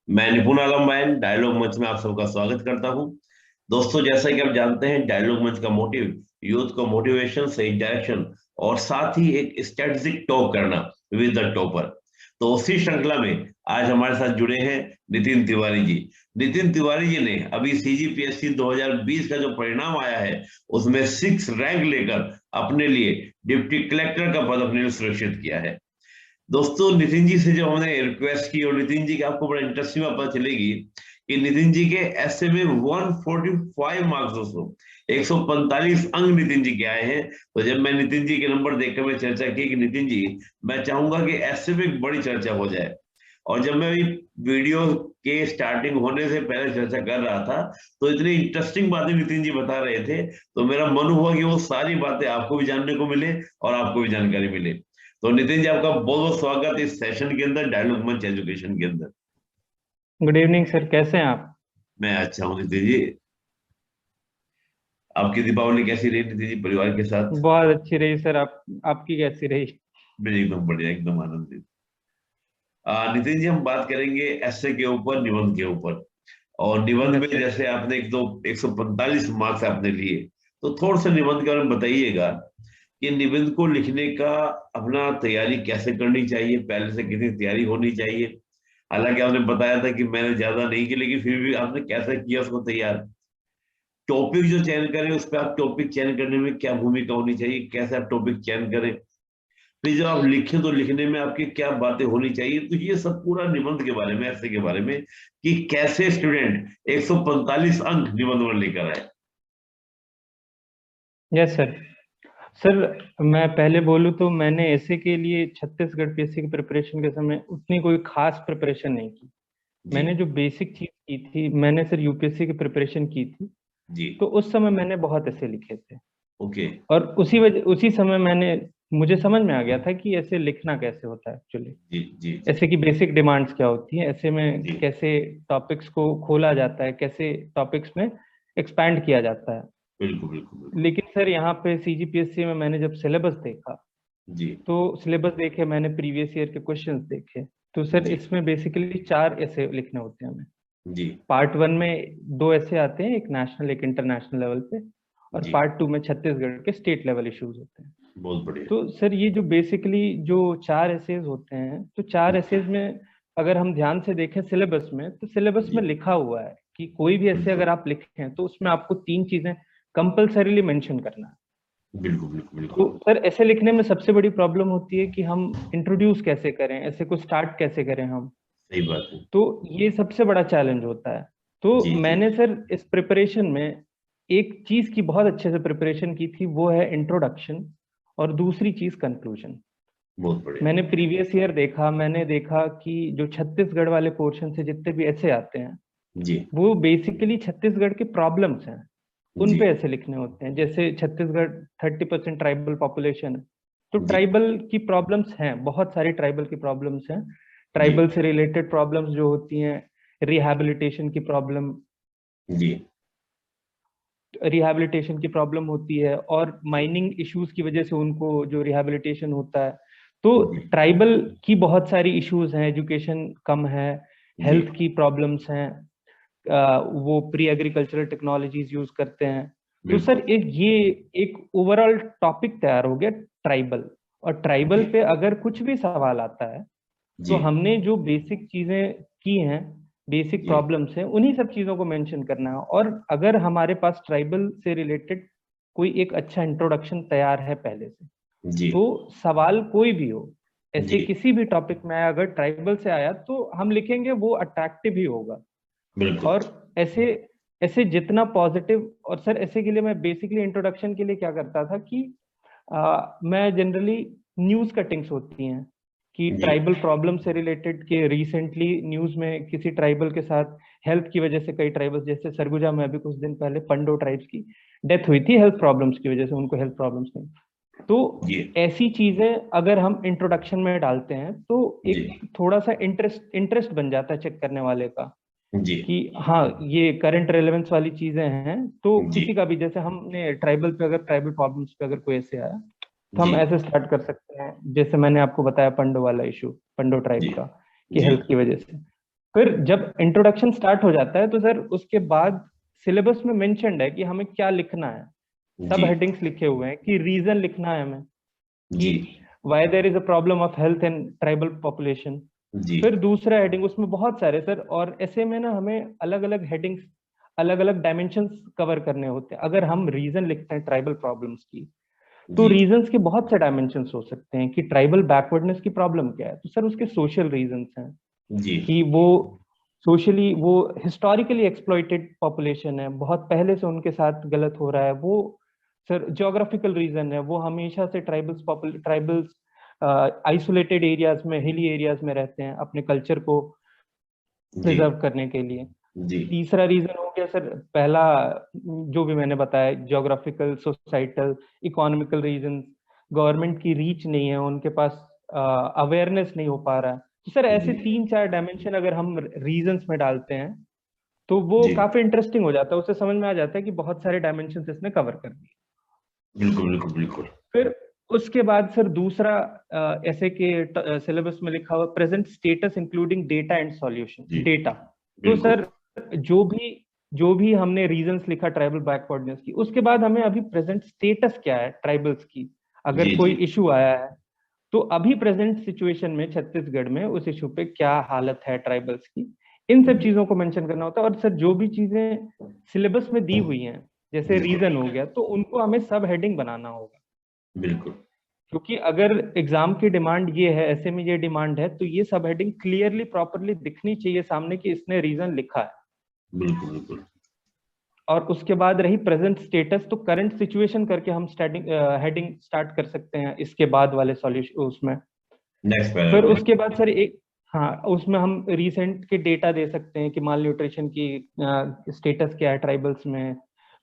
मैं निपुण आलम बयान डायलॉग मंच में आप सबका स्वागत करता हूं। दोस्तों, जैसा कि आप जानते हैं, डायलॉग मंच का मोटिव यूथ को मोटिवेशन, सही डायरेक्शन और साथ ही एक स्ट्रेटेजिक टॉक करना विद द टॉपर। तो उसी श्रृंखला में आज हमारे साथ जुड़े हैं नितिन तिवारी जी। नितिन तिवारी जी ने अभी सीजीपीएससी 2020 का जो परिणाम आया है उसमें 6 रैंक लेकर अपने लिए डिप्टी कलेक्टर का पद अपने लिए सुरक्षित किया है। दोस्तों, नितिन जी से जब हमने रिक्वेस्ट की और नितिन जी के आपको बड़ा इंटरेस्टिंग पता चलेगी कि नितिन जी के ऐसे में 145 मार्क्स, दोस्तों 145 अंक नितिन जी के आए हैं। तो जब मैं नितिन जी के नंबर देखकर मैं चर्चा की कि नितिन जी, मैं चाहूंगा कि ऐसे में एक बड़ी चर्चा हो जाए। और जब मैं वीडियो के स्टार्टिंग होने से पहले चर्चा कर रहा था तो इतनी इंटरेस्टिंग बातें नितिन जी बता रहे थे, तो मेरा मन हुआ कि वो सारी बातें आपको भी जानने को मिले और आपको भी जानकारी मिले। तो नितिन जी, आपका बहुत बहुत स्वागत इस सेशन के अंदर, डायलॉग मंच एजुकेशन के अंदर। गुड इवनिंग सर, कैसे हैं आप? मैं अच्छा हूँ नितिन जी। आपकी दीपावली कैसी रही नितिन जी, परिवार के साथ? बहुत अच्छी रही सर। आपकी कैसी रही? मेरी एकदम बढ़िया, एकदम आनंदित। नितिन जी, हम बात करेंगे ऐसे के ऊपर, निबंध के ऊपर। और निबंध यस में सर। जैसे आपने एक दो 145 मार्क्स आपने लिए, तो थोड़ा सा निबंध के बारे में बताइएगा कि निबंध को लिखने का अपना तैयारी कैसे करनी चाहिए, पहले से कितनी तैयारी होनी चाहिए। हालांकि आपने बताया था कि मैंने ज्यादा नहीं की, लेकिन फिर भी आपने कैसे किया उसको तैयार। टॉपिक जो चयन करें उस पर आप टॉपिक चयन करने में क्या भूमिका होनी चाहिए, कैसे आप टॉपिक चयन करें। फिर जब आप लिखें तो लिखने में आपकी क्या बातें होनी चाहिए। तो ये सब पूरा निबंध के बारे में, ऐसे के बारे में कि कैसे स्टूडेंट 145 अंक निबंध में लेकर आए। Yes sir. सर, मैं पहले बोलूं तो मैंने ऐसे के लिए छत्तीसगढ़ पीएससी की प्रिपरेशन के समय उतनी कोई खास प्रिपरेशन नहीं की। जी। मैंने जो बेसिक चीज की थी, मैंने सर यूपीएससी की प्रिपरेशन की थी। जी। तो उस समय मैंने बहुत ऐसे लिखे थे। ओके। और उसी समय मुझे समझ में आ गया था कि ऐसे लिखना कैसे होता है एक्चुअली। जी। जी। जी। ऐसे की बेसिक डिमांड्स क्या होती हैं, ऐसे में जी। कैसे टॉपिक्स को खोला जाता है, कैसे टॉपिक्स में एक्सपैंड किया जाता है। बिल्कुल बिल्कुल बिल्कुल। लेकिन सर यहाँ पे सीजीपीएससी में मैंने जब सिलेबस देखा, जी। तो सिलेबस देखे, मैंने प्रीवियस ईयर के क्वेश्चंस देखे। तो सर जी। इसमें बेसिकली 4 ऐसे लिखने होते हैं हमें। जी। पार्ट 1 में 2 ऐसे आते हैं, एक नेशनल एक इंटरनेशनल लेवल पे। और जी। पार्ट 2 में छत्तीसगढ़ के स्टेट लेवल इश्यूज होते हैं। बहुत बढ़िया। तो सर ये जो बेसिकली जो 4 एसेज होते हैं, तो 4 जी। एसेज में अगर हम ध्यान से देखें सिलेबस में, तो सिलेबस जी। में लिखा हुआ है कि कोई भी ऐसे बिल्कुल अगर आप लिखें तो उसमें आपको 3 चीजें कंपल्सरीली मेंशन करना है। बिल्कुल बिल्कुल तो बिल्कुल। सर ऐसे लिखने में सबसे बड़ी प्रॉब्लम होती है कि हम इंट्रोड्यूस कैसे करें, ऐसे को स्टार्ट कैसे करें हम। सही बात है। तो ये सबसे बड़ा चैलेंज होता है। तो जी। जी। मैंने सर इस प्रिपरेशन में एक चीज की बहुत अच्छे से प्रिपरेशन की थी, वो है इंट्रोडक्शन। और दूसरी चीज कंक्लूजन। बहुत बढ़िया। मैंने प्रीवियस ईयर देखा, मैंने देखा कि जो छत्तीसगढ़ वाले पोर्शन से जितने भी ऐसे आते हैं, जी। वो बेसिकली छत्तीसगढ़ के प्रॉब्लम्स हैं, उन जी। पे ऐसे लिखने होते हैं। जैसे छत्तीसगढ़ 30% ट्राइबल पॉपुलेशन है। तो जी। ट्राइबल की प्रॉब्लम्स हैं, बहुत सारी ट्राइबल की प्रॉब्लम्स हैं। जी। ट्राइबल से रिलेटेड प्रॉब्लम्स जो होती हैं, रिहैबिलिटेशन की प्रॉब्लम, जी। रिहैबिलिटेशन की प्रॉब्लम होती है, और माइनिंग इश्यूज की वजह से उनको जो रिहैबिलिटेशन होता है। तो जी। ट्राइबल की बहुत सारी इश्यूज हैं, एजुकेशन कम है, जी। हेल्थ की प्रॉब्लम्स हैं। वो प्री एग्रीकल्चरल टेक्नोलॉजीज यूज करते हैं। तो सर बिल्कुल। एक ओवरऑल टॉपिक तैयार हो गया ट्राइबल। और ट्राइबल जी। पे अगर कुछ भी सवाल आता है, तो जी। हमने जो बेसिक चीजें की हैं, बेसिक जी। प्रॉब्लम्स हैं, उन्हीं सब चीजों को मेंशन करना है। और अगर हमारे पास ट्राइबल से रिलेटेड कोई एक अच्छा इंट्रोडक्शन तैयार है पहले से, जी। तो सवाल कोई भी हो, जी। ऐसे किसी भी टॉपिक में आया, अगर ट्राइबल से आया तो हम लिखेंगे वो अट्रैक्टिव ही होगा। बिल्कुल। और ऐसे ऐसे जितना पॉजिटिव। और सर ऐसे के लिए मैं बेसिकली इंट्रोडक्शन के लिए क्या करता था कि मैं जनरली न्यूज कटिंग्स होती हैं कि जी। ट्राइबल प्रॉब्लम से रिलेटेड, कि रिसेंटली न्यूज में किसी ट्राइबल के साथ हेल्थ की वजह से, कई ट्राइबल्स जैसे सरगुजा में अभी कुछ दिन पहले पंडो ट्राइब्स की डेथ हुई थी हेल्थ प्रॉब्लम्स की वजह से, उनको हेल्थ प्रॉब्लम्स नहीं। तो जी। ऐसी चीजें अगर हम इंट्रोडक्शन में डालते हैं, तो जी। एक थोड़ा सा इंटरेस्ट बन जाता है चेक करने वाले का जी। कि हाँ, ये करंट रेलेवेंस वाली चीजें हैं। तो जी। किसी का भी, जैसे हमने ट्राइबल पे, अगर ट्राइबल प्रॉब्लम्स पे अगर कोई ऐसे आया, तो जी। हम ऐसे स्टार्ट कर सकते हैं, जैसे मैंने आपको बताया पंडो वाला इशू, पंडो ट्राइब जी। का, कि जी। हेल्थ की वजह से। फिर जब इंट्रोडक्शन स्टार्ट हो जाता है तो सर उसके बाद सिलेबस में मेंशन्ड है कि हमें क्या लिखना है, सब जी हेडिंग्स लिखे हुए हैं कि रीजन लिखना है हमें कि जी why there is a problem of health in tribal population. जी फिर दूसरा हेडिंग, उसमें बहुत सारे सर, और ऐसे में ना हमें अलग अलग हेडिंग्स, अलग अलग डायमेंशंस कवर करने होते हैं। अगर हम रीजन लिखते हैं ट्राइबल प्रॉब्लम्स की, तो जी रीजंस के बहुत से डायमेंशंस हो सकते हैं कि ट्राइबल बैकवर्डनेस की प्रॉब्लम क्या है, तो सर उसके सोशल रीजंस हैं जी कि वो सोशली, वो हिस्टोरिकली एक्सप्लॉइटेड पॉपुलेशन है, बहुत पहले से उनके साथ गलत हो रहा है। वो सर ज्योग्राफिकल रीजन है, वो हमेशा से ट्राइबल्स आइसोलेटेड एरियाज में, हिली एरियाज में रहते हैं अपने कल्चर को जी प्रिजर्व करने के लिए। जी तीसरा रीजन हो गया सर, पहला जो भी मैंने बताया, geographical, societal, economical reason, government की रीच नहीं है, उनके पास अवेयरनेस नहीं हो पा रहा है। तो सर ऐसे जी 3-4 डायमेंशन अगर हम रीजंस में डालते हैं तो वो जी काफी इंटरेस्टिंग हो जाता है, उससे समझ में आ जाता है कि बहुत सारे डायमेंशन इसने कवर कर दिए। बिल्कुल बिल्कुल बिल्कुल। फिर उसके बाद सर दूसरा, ऐसे के सिलेबस में लिखा हुआ present status including data and solution जी डेटा। तो बिल्कुल। सर जो भी जो भी हमने रीजंस लिखा ट्राइबल बैकवर्डनेस की, उसके बाद हमें अभी प्रेजेंट स्टेटस क्या है ट्राइबल्स की, अगर जी कोई जी इशू आया है तो अभी प्रेजेंट सिचुएशन में छत्तीसगढ़ में उस इशू पे क्या हालत है ट्राइबल्स की, इन सब जी चीजों को मेंशन करना होता है। और सर जो भी चीजें सिलेबस में दी हुई हैं, जैसे बिल्कुल रीजन हो गया, तो उनको हमें सब हेडिंग बनाना होगा, बिल्कुल क्योंकि अगर एग्जाम की डिमांड ये है, ऐसे में ये डिमांड है, तो ये सब हेडिंग क्लियरली प्रॉपरली दिखनी चाहिए सामने कि इसने रीजन लिखा है। बिल्कुल बिल्कुल। और उसके बाद रही प्रेजेंट स्टेटस, तो करंट सिचुएशन करके हम स्टार्टिंग हेडिंग स्टार्ट कर सकते हैं इसके बाद वाले सॉल्यूशन उसमें। नेक्स्ट पैनल फिर में। उसके बाद सर एक, हाँ, उसमें हम रिसेंट के डेटा दे सकते हैं कि माल न्यूट्रिशन की स्टेटस क्या है ट्राइबल्स में,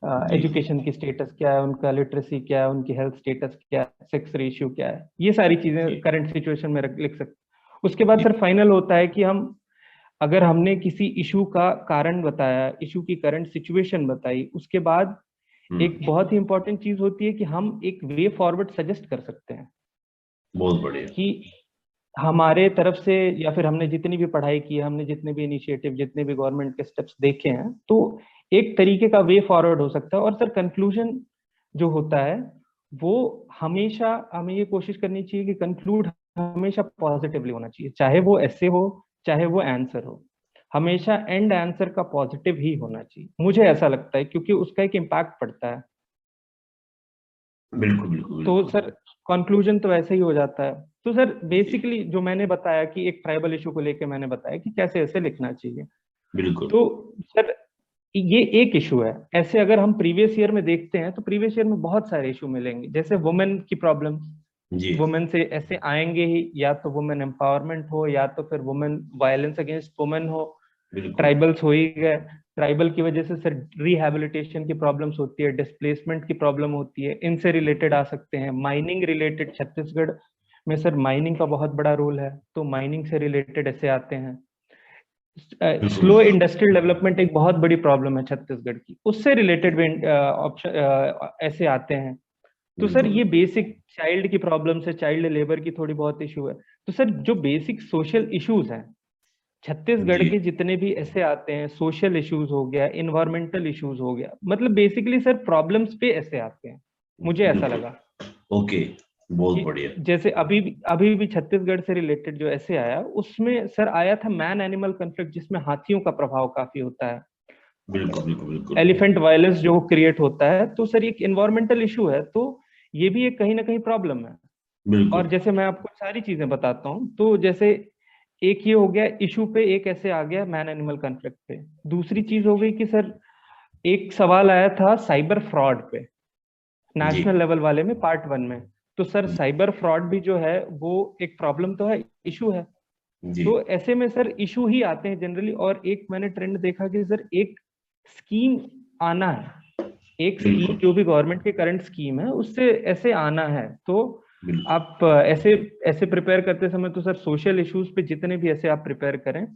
जी एजुकेशन की स्टेटस क्या है, उनका लिटरेसी क्या है, उनकी हेल्थ स्टेटस क्या है, सेक्स रेशियो क्या है, ये सारी चीजें जी करंट सिचुएशन में लिख सकते हैं। उसके बाद जी सर फाइनल होता है कि हम, अगर हमने किसी इशू का कारण बताया, इशू की करंट सिचुएशन बताई, उसके बाद एक हम्म। बहुत ही इंपॉर्टेंट चीज होती है कि हम एक वे फॉरवर्ड सजेस्ट कर सकते हैं बहुत बढ़िया। कि हमारे तरफ से, या फिर हमने जितनी भी पढ़ाई की है, हमने जितने भी इनिशिएटिव, जितने भी गवर्नमेंट के स्टेप्स देखे हैं, तो एक तरीके का वे फॉरवर्ड हो सकता है। और सर कंक्लूजन जो होता है, वो हमेशा हमें ये कोशिश करनी चाहिए कि कंक्लूड हमेशा पॉजिटिवली होना चाहिए, चाहे वो ऐसे हो, चाहे वो आंसर हो, हमेशा एंड आंसर का पॉजिटिव ही होना चाहिए, मुझे ऐसा लगता है, क्योंकि उसका एक इम्पैक्ट पड़ता है। बिल्कुल बिल्कुल तो बिल्कुल। सर कंक्लूजन तो ऐसे ही हो जाता है। तो सर जी बेसिकली जो मैंने बताया कि एक ट्राइबल इशू को लेके मैंने बताया कि कैसे ऐसे लिखना चाहिए। बिल्कुल। तो सर ये एक इशू है। ऐसे अगर हम प्रीवियस ईयर में देखते हैं तो प्रीवियस ईयर में बहुत सारे इशू मिलेंगे, जैसे वुमेन की प्रॉब्लम, जी वुमेन से ऐसे आएंगे ही, या तो वुमेन एम्पावरमेंट हो, या तो फिर वुमेन वायलेंस अगेंस्ट वुमेन हो, बिल्कुल ट्राइबल्स हो ही गए। ट्राइबल की वजह से सर रिहैबिलिटेशन की प्रॉब्लम्स होती है, डिस्प्लेसमेंट की प्रॉब्लम होती है, इनसे रिलेटेड आ सकते हैं। माइनिंग रिलेटेड, छत्तीसगढ़ में सर माइनिंग का बहुत बड़ा रोल है, तो माइनिंग से रिलेटेड ऐसे आते हैं। बिल्कुल स्लो इंडस्ट्रियल डेवलपमेंट एक बहुत बड़ी प्रॉब्लम है छत्तीसगढ़ की, उससे रिलेटेड ऑप्शन ऐसे आते हैं। तो सर बिल्कुल ये बेसिक चाइल्ड की प्रॉब्लम है, चाइल्ड लेबर की थोड़ी बहुत इशू है। तो सर जो बेसिक सोशल इश्यूज हैं छत्तीसगढ़ जी के, जितने भी ऐसे आते हैं, सोशल इश्यूज हो गया, इन्वायरमेंटल इश्यूज हो गया, मतलब बेसिकली सर प्रॉब्लम्स पे ऐसे आते हैं, मुझे ऐसा बिल्कुल। लगा ओके बहुत कि बढ़िया। जैसे अभी भी छत्तीसगढ़ से रिलेटेड जो ऐसे आया, उसमें सर आया था मैन एनिमल कन्फ्लिक्ट, जिसमें हाथियों का प्रभाव काफी होता है, बिल्कुल बिल्कुल बिल्कुल एलिफेंट वायलेंस जो क्रिएट होता है। तो सर एक इन्वायरमेंटल इशू है, तो ये भी एक कहीं ना कहीं प्रॉब्लम है। और बिल्कुल। जैसे मैं आपको सारी चीजें बताता हूँ, तो जैसे एक ये हो गया इशू पे, एक ऐसे आ गया मैन एनिमल कन्फ्लिक्ट पे। दूसरी चीज हो गई कि सर एक सवाल आया था साइबर फ्रॉड पे, जी नेशनल लेवल वाले में, पार्ट 1 में। तो सर जी साइबर फ्रॉड भी जो है वो एक प्रॉब्लम तो है, इशू है। जी तो ऐसे में सर इशू ही आते हैं जनरली। और एक मैंने ट्रेंड देखा कि सर एक स्कीम आना है, एक स्कीम बिल्कुल जो भी गवर्नमेंट की करंट स्कीम है उससे ऐसे आना है। तो बिल्कुल आप ऐसे ऐसे प्रिपेयर करते समय, तो सर सोशल इश्यूज पे जितने भी ऐसे आप प्रिपेयर करें,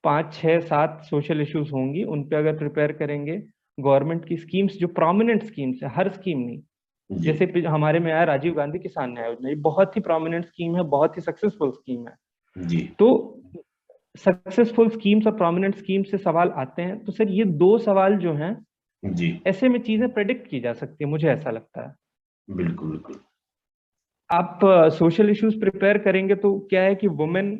5 6 7 सोशल इश्यूज होंगी, उन पे अगर प्रिपेयर करेंगे, गवर्नमेंट की स्कीम्स जो प्रोमिनेंट स्कीम्स है, हर स्कीम नहीं, जी जैसे हमारे में आया राजीव गांधी किसान न्याय योजना, ये बहुत ही प्रोमिनेंट स्कीम है, बहुत ही सक्सेसफुल स्कीम है। जी तो सक्सेसफुल स्कीम्स और प्रोमिनेंट स्कीम से सवाल आते हैं, तो सर ये दो सवाल जो हैं जी ऐसे में चीजें प्रेडिक्ट की जा सकती है, मुझे ऐसा लगता है। बिल्कुल बिल्कुल। आप सोशल इश्यूज प्रिपेयर करेंगे तो क्या है कि वुमेन,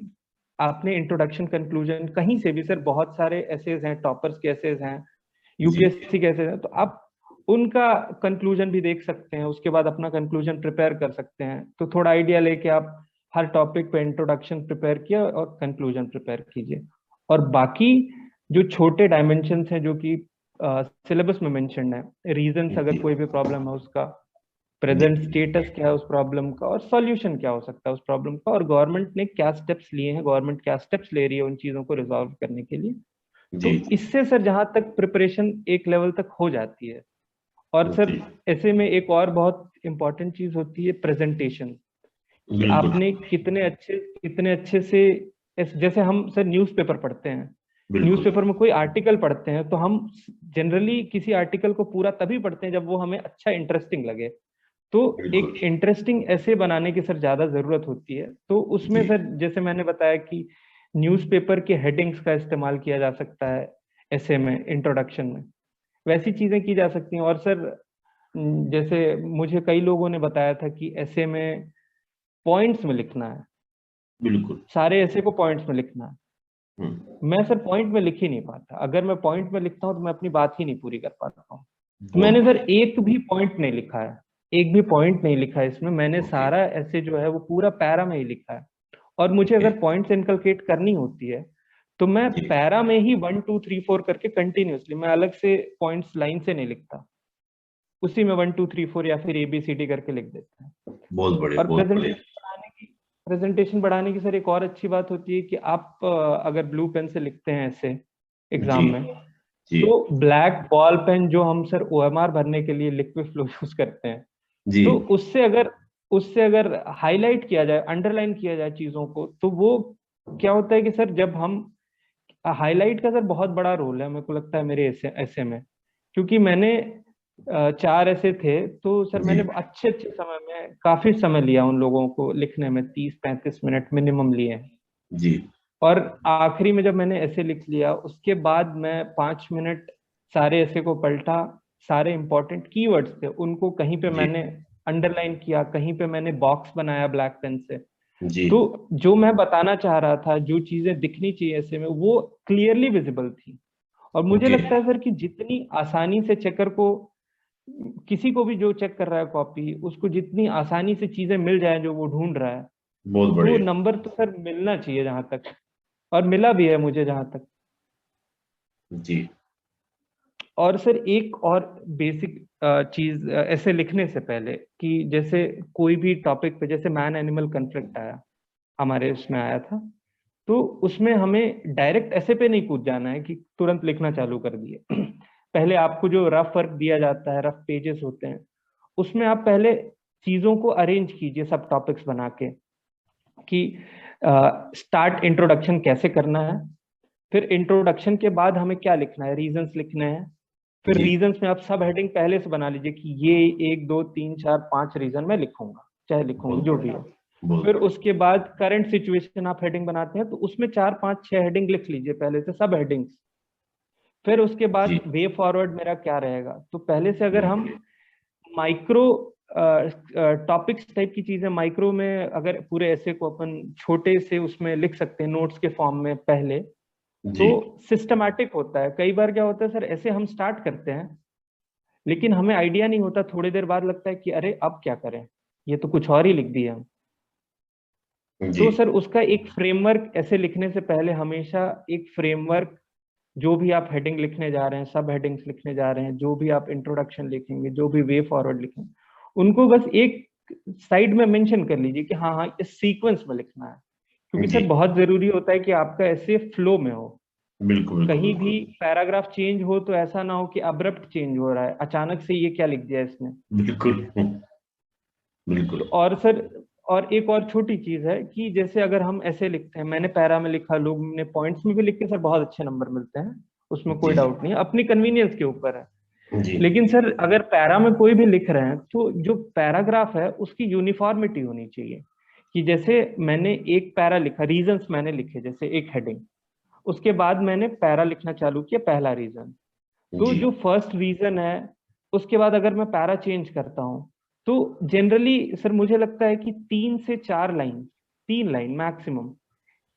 आपने इंट्रोडक्शन कंक्लूजन कहीं से भी, सर बहुत सारे एसेज हैं, टॉपर्स के एसेज हैं, जी यूपीएससी के एसेज हैं, तो आप उनका कंक्लूजन भी देख सकते हैं, उसके बाद अपना कंक्लूजन प्रिपेयर कर सकते हैं। तो थोड़ा आइडिया लेके आप हर टॉपिक पे इंट्रोडक्शन प्रिपेयर किया और कंक्लूजन प्रिपेयर कीजिए। और बाकी जो छोटे डायमेंशंस हैं जो कि सिलेबस में मेंशन्ड है, रीजंस अगर जी कोई भी प्रॉब्लम है उसका, जी प्रेजेंट स्टेटस क्या है उस प्रॉब्लम का, और सॉल्यूशन क्या हो सकता है उस प्रॉब्लम का, और गवर्नमेंट ने क्या स्टेप्स लिए हैं, गवर्नमेंट क्या स्टेप्स ले रही है उन चीजों को रिजॉल्व करने के लिए। जी तो जी इससे सर जहां तक प्रिपरेशन एक लेवल तक हो जाती है। और सर जी ऐसे में एक और बहुत इंपॉर्टेंट चीज होती है प्रेजेंटेशन, कि बिल्कुल आपने कितने अच्छे से, जैसे हम सर न्यूज़पेपर पढ़ते हैं, बिल्कुल न्यूज़पेपर में कोई आर्टिकल पढ़ते हैं तो हम जनरली किसी आर्टिकल को पूरा तभी पढ़ते हैं जब वो हमें अच्छा इंटरेस्टिंग लगे। तो बिल्कुल। एक इंटरेस्टिंग ऐसे बनाने की सर ज्यादा जरूरत होती है। तो उसमें जी सर जैसे मैंने बताया कि न्यूज़पेपर के हेडिंग्स का इस्तेमाल किया जा सकता है ऐसे में, इंट्रोडक्शन में वैसी चीजें की जा सकती हैं। और सर जैसे मुझे कई लोगों ने बताया था कि ऐसे में पॉइंट्स में लिखना है, बिल्कुल। सारे ऐसे को पॉइंट्स में लिखना है। हम्म। मैं सर पॉइंट में लिख ही नहीं पाता, अगर मैं पॉइंट में लिखता हूँ तो मैं अपनी बात ही नहीं पूरी कर पाता हूँ। तो बहुत मैंने सर बढ़िया। एक भी पॉइंट नहीं लिखा है, एक भी पॉइंट नहीं लिखा है इसमें, मैंने ओके सारा ऐसे जो है वो पूरा पैरा में ही लिखा है। और मुझे ओके। अगर पॉइंट्स इनकलकेट करनी होती है तो मैं जी पैरा में ही 1 2 3 4 करके कंटिन्यूअसली, मैं अलग से पॉइंट्स लाइन से नहीं लिखता, उसी में 1 2 3 4 या फिर ABCD करके लिख देता है। बहुत बढ़िया और बहुत बढ़िया। प्रेजेंटेशन बढ़ाने की सर एक और अच्छी बात होती है कि आप अगर ब्लू पेन से लिखते हैं ऐसे जी एग्जाम में, जी तो ब्लैक बॉल पेन जो हम सर OMR भरने के लिए लिक्विड फ्लो यूज करते हैं, जी तो उससे अगर हाईलाइट किया जाए, अंडरलाइन किया जाए चीजों को, तो वो क्या होता है कि सर जब हम, हाईलाइट का सर बहुत बड़ा रोल है मेरे को लगता है मेरे ऐसे ऐसे में, क्योंकि मैंने 4 ऐसे थे, तो सर जी मैंने अच्छे अच्छे समय में काफी समय लिया उन लोगों को लिखने में, 30 35 मिनट मिनिमम लिए हैं। जी और आखिरी में जब मैंने ऐसे लिख लिया, उसके बाद मैं 5 मिनट सारे ऐसे को पलटा, सारे इंपॉर्टेंट कीवर्ड्स थे उनको कहीं पे जी मैंने अंडरलाइन किया, कहीं पे मैंने बॉक्स बनाया ब्लैक पेन से। जी तो जो मैं बताना चाह रहा था, जो चीजें दिखनी चाहिए ऐसे में, वो क्लियरली विजिबल थी। और मुझे ओके। लगता है सर कि जितनी आसानी से चेकर को, किसी को भी जो चेक कर रहा है कॉपी, उसको जितनी आसानी से चीजें मिल जाए जो वो ढूंढ रहा है, बहुत तो बढ़िया। नंबर तो सर मिलना चाहिए जहां तक, और मिला भी है मुझे जहां तक। जी और सर एक और बेसिक चीज ऐसे लिखने से पहले, कि जैसे कोई भी टॉपिक पे, जैसे मैन एनिमल कन्फ्लिक्ट आया, हमारे उसमें आया था, तो उसमें हमें डायरेक्ट ऐसे पे नहीं कूद जाना है कि तुरंत लिखना चालू कर दिए। पहले आपको जो रफ वर्क दिया जाता है, रफ पेजेस होते हैं, उसमें आप पहले चीजों को अरेंज कीजिए सब टॉपिक्स बना के, कि स्टार्ट इंट्रोडक्शन कैसे करना है, फिर इंट्रोडक्शन के बाद हमें क्या लिखना है, रीजंस लिखने हैं, फिर जी रीजंस में आप सब हेडिंग पहले से बना लीजिए कि ये 1 2 3 4 5 रीजन मैं लिखूंगा, चाहे लिखूंगी बहुत जो भी बढ़िया हो। बहुत फिर बढ़िया। उसके बाद करंट सिचुएशन आप हेडिंग बनाते हैं, तो उसमें 4 5 6 हेडिंग लिख लीजिए पहले से, सब हेडिंग्स। फिर उसके जी बाद वे फॉरवर्ड मेरा क्या रहेगा, तो पहले से अगर बहुत हम बढ़िया। माइक्रो टॉपिक्स टाइप की चीजें, माइक्रो में अगर पूरे ऐसे को अपन छोटे से उसमें लिख सकते हैं नोट्स के फॉर्म में पहले, जी तो सिस्टमैटिक होता है। कई बार क्या होता है सर, ऐसे हम स्टार्ट करते हैं लेकिन हमें आइडिया नहीं होता, थोड़ी देर बाद लगता है कि अरे अब क्या करें, ये तो कुछ और ही लिख दिया हम। जी तो सर उसका एक फ्रेमवर्क, ऐसे लिखने से पहले हमेशा एक फ्रेमवर्क, जो भी आप हेडिंग लिखने जा रहे हैं, सब हेडिंग्स लिखने जा रहे हैं, जो भी आप इंट्रोडक्शन लिखेंगे, जो भी वे फॉरवर्ड लिखेंगे, उनको बस एक साइड में मेंशन कर लीजिए कि हाँ हाँ इस सीक्वेंस में लिखना है। क्योंकि जी सर बहुत जरूरी होता है कि आपका ऐसे फ्लो में हो, बिल्कुल बिल्कुल कहीं भी बिल्कुल पैराग्राफ चेंज हो तो ऐसा ना हो कि अब्रप्ट चेंज हो रहा है, अचानक से ये क्या लिख दिया इसने। बिल्कुल तो बिल्कुल। और सर, और एक और छोटी चीज है कि जैसे अगर हम ऐसे लिखते हैं, मैंने पैरा में लिखा, लोग ने पॉइंट्स में भी लिख के सर बहुत अच्छे नंबर मिलते हैं, उसमें कोई जी जी डाउट नहीं है, अपनी कन्वीनियंस के ऊपर है। जी लेकिन सर अगर पैरा में कोई भी लिख रहे हैं, तो जो पैराग्राफ है उसकी यूनिफॉर्मिटी होनी चाहिए। कि जैसे मैंने एक पैरा लिखा, रीजंस मैंने लिखे जैसे एक हेडिंग, उसके बाद मैंने पैरा लिखना चालू किया, पहला रीजन। तो जी जो फर्स्ट रीजन है, उसके बाद अगर मैं पैरा चेंज करता हूँ, तो जनरली सर मुझे लगता है कि 3 से 4 लाइन, 3 लाइन मैक्सिमम,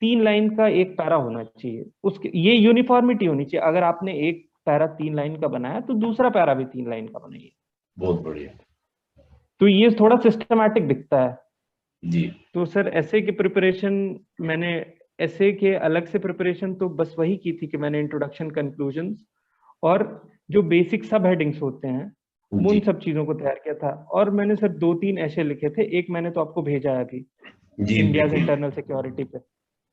3 लाइन का एक पैरा होना चाहिए। उसके ये यूनिफॉर्मिटी होनी चाहिए। अगर आपने एक पैरा 3 लाइन का बनाया तो दूसरा पैरा भी 3 लाइन का बनाइए। बहुत बढ़िया। तो ये थोड़ा सिस्टमैटिक दिखता है। जी तो सर ऐसे की प्रिपरेशन, मैंने ऐसे के अलग से प्रिपरेशन तो बस वही की थी कि मैंने इंट्रोडक्शन, कंक्लूजन और जो बेसिक सब हेडिंग्स होते हैं उन जी सब चीजों को तैयार किया था। और मैंने सर 2-3 ऐसे लिखे थे, एक मैंने तो आपको भेजा है अभी, जी इंडिया बिल्कुल इंटरनल सिक्योरिटी पे।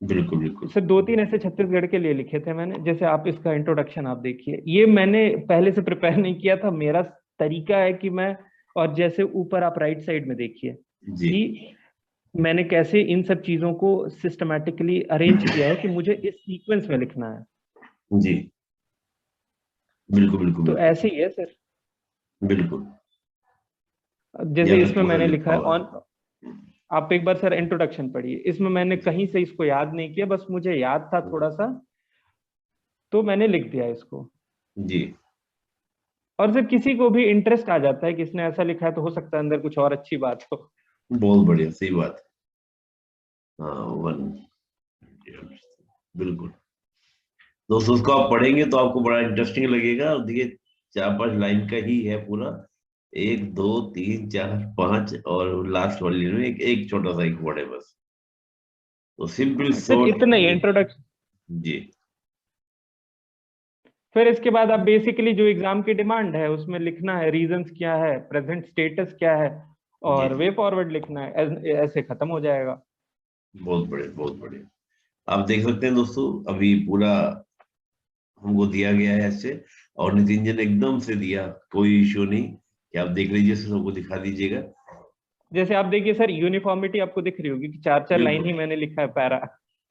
बिल्कुल बिल्कुल। सर 2-3 ऐसे छत्तीसगढ़ के लिए लिखे थे मैंने। जैसे आप इसका इंट्रोडक्शन आप देखिए, ये मैंने पहले से प्रिपेयर नहीं किया था, मेरा तरीका है कि मैं, और जैसे ऊपर आप राइट साइड में देखिए जी कि मैंने कैसे इन सब चीजों को सिस्टमैटिकली अरेंज किया है कि मुझे इस सीक्वेंस में लिखना है। जी बिल्कुल बिल्कुल तो बिल्कुल ऐसे ही है सर। बिल्कुल। ये जैसे आपने इसमें पूरा मैंने लिखा लिखा है हुआ ऑन, आप एक बार सर इंट्रोडक्शन पढ़िए, इसमें मैंने है। कहीं से इसको याद नहीं किया, बस मुझे याद था थोड़ा सा, तो मैंने लिख दिया इसको। जी और सिर्फ किसी को भी इंटरेस्ट आ जाता है कि इसने ऐसा लिखा है, तो हो सकता है अंदर कुछ और अच्छी बात हो। बहुत बढ़िया, सही बात है। हाँ वन, बिल्कुल। दोस्तों उसको आप पढ़ेंगे तो आपको बड़ा इंटरेस्टिंग लगेगा। और देखिए 4-5 लाइन का ही है पूरा, 1 2 3 4 5, और लास्ट वाली में एक एक छोटा सा एक वर्ड है बस। तो सिंपल सर शॉर्ट। इतना ही इंट्रोडक्शन। जी फिर इसके बाद आप बेसिकली जो एग्जाम की डिमांड है उसमें लिखना है, रीजंस क्या है, प्रेजेंट स्टेटस क्या है, जी और जी, वे फॉरवर्ड लिखना है। ऐसे खत्म हो जाएगा। बहुत बढ़िया बहुत बढ़िया। आप देख सकते हैं दोस्तों, अभी पूरा हमको दिया गया है ऐसे, और नितिन जी ने एकदम से दिया, कोई इश्यू नहीं, कि आप देख लीजिए, सबको दिखा दीजिएगा। जैसे आप देखिए सर, यूनिफॉर्मिटी आपको दिख रही होगी कि 4-4 लाइन बिल्कुल ही मैंने लिखा है पैरा।